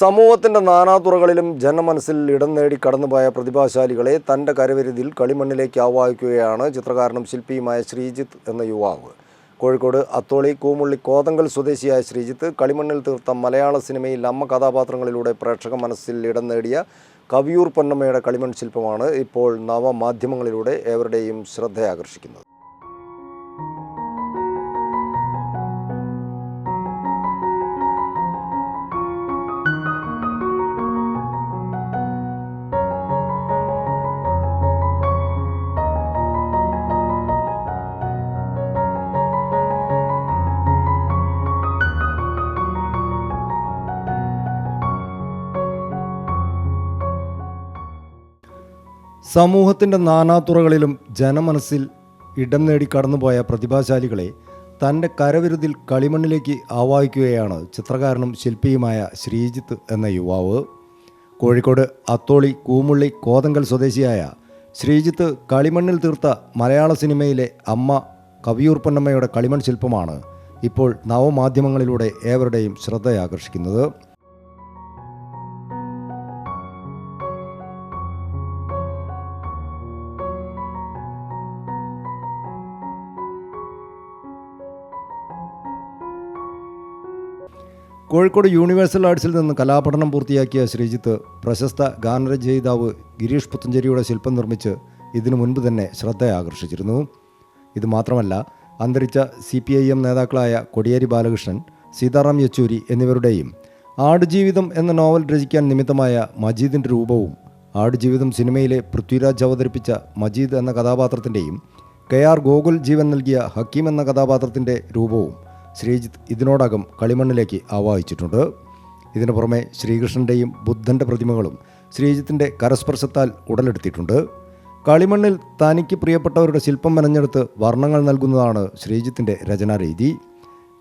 സമൂഹത്തിൻ്റെ നാനാതുറകളിലും ജനമനസ്സിൽ ഇടം നേടി കടന്നുപോയ പ്രതിഭാശാലികളെ തൻ്റെ കരവിരുതിൽ കളിമണ്ണിലേക്ക് ആവാഹിക്കുകയാണ് ചിത്രകാരനും ശില്പിയുമായ ശ്രീജിത്ത് എന്ന യുവാവ്. കോഴിക്കോട് അത്തോളി കൂമുള്ളി കോതങ്കൽ സ്വദേശിയായ ശ്രീജിത്ത് കളിമണ്ണിൽ തീർത്ത മലയാള സിനിമയിൽ അമ്മ കഥാപാത്രങ്ങളിലൂടെ പ്രേക്ഷക മനസ്സിൽ ഇടം നേടിയ കവിയൂർ പൊന്നമ്മയുടെ കളിമൺ ശില്പമാണ് ഇപ്പോൾ നവമാധ്യമങ്ങളിലൂടെ ഏവരുടെയും ശ്രദ്ധയാകർഷിക്കുന്നത്. സമൂഹത്തിൻ്റെ നാനാതുറകളിലും ജനമനസ്സിൽ ഇടം നേടി കടന്നുപോയ പ്രതിഭാശാലികളെ തൻ്റെ കരവിരുതിൽ കളിമണ്ണിലേക്ക് ആവാഹിക്കുകയാണ് ചിത്രകാരനും ശില്പിയുമായ ശ്രീജിത്ത് എന്ന യുവാവ്. കോഴിക്കോട് അത്തോളി കൂമുള്ളി കോതങ്കൽ സ്വദേശിയായ ശ്രീജിത്ത് കളിമണ്ണിൽ തീർത്ത മലയാള സിനിമയിലെ അമ്മ കവിയൂർ പൊന്നമ്മയുടെ കളിമൺ ശില്പമാണ് ഇപ്പോൾ നവമാധ്യമങ്ങളിലൂടെ ഏവരുടെയും ശ്രദ്ധയാകർഷിക്കുന്നത്. കോഴിക്കോട് യൂണിവേഴ്സൽ ആർട്സിൽ നിന്ന് കലാപഠനം പൂർത്തിയാക്കിയ ശ്രീജിത്ത് പ്രശസ്ത ഗാനരചയിതാവ് ഗിരീഷ് പുത്തഞ്ചേരിയുടെ ശില്പം നിർമ്മിച്ച് ഇതിനു മുൻപ് തന്നെ ശ്രദ്ധയാകർഷിച്ചിരുന്നു. ഇതുമാത്രമല്ല, അന്തരിച്ച CPIM നേതാക്കളായ കൊടിയേരി ബാലകൃഷ്ണൻ, സീതാറാം യെച്ചൂരി എന്നിവരുടെയും ആടുജീവിതം എന്ന നോവൽ രചിക്കാൻ നിമിത്തമായ മജീദിൻ്റെ രൂപവും ആടുജീവിതം സിനിമയിലെ പൃഥ്വിരാജ് അവതരിപ്പിച്ച മജീദ് എന്ന കഥാപാത്രത്തിൻ്റെയും KR ഗോകുൽ ജീവൻ നൽകിയ ഹക്കീം എന്ന കഥാപാത്രത്തിൻ്റെ രൂപവും ശ്രീജിത്ത് ഇതിനോടകം കളിമണ്ണിലേക്ക് ആവാഹിച്ചിട്ടുണ്ട്. ഇതിനു പുറമെ ശ്രീകൃഷ്ണൻ്റെയും ബുദ്ധൻ്റെ പ്രതിമകളും ശ്രീജിത്തിൻ്റെ കരസ്പർശത്താൽ ഉടലെടുത്തിട്ടുണ്ട്. കളിമണ്ണിൽ തനിക്ക് പ്രിയപ്പെട്ടവരുടെ ശില്പം മെനഞ്ഞെടുത്ത് വർണ്ണങ്ങൾ നൽകുന്നതാണ് ശ്രീജിത്തിൻ്റെ രചനാരീതി.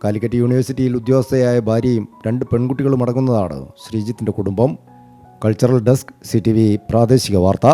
കാലിക്കറ്റ് യൂണിവേഴ്സിറ്റിയിൽ ഉദ്യോഗസ്ഥയായ ഭാര്യയും 2 പെൺകുട്ടികളും അടങ്ങുന്നതാണ് ശ്രീജിത്തിൻ്റെ കുടുംബം. കൾച്ചറൽ ഡെസ്ക് CTV പ്രാദേശിക വാർത്ത.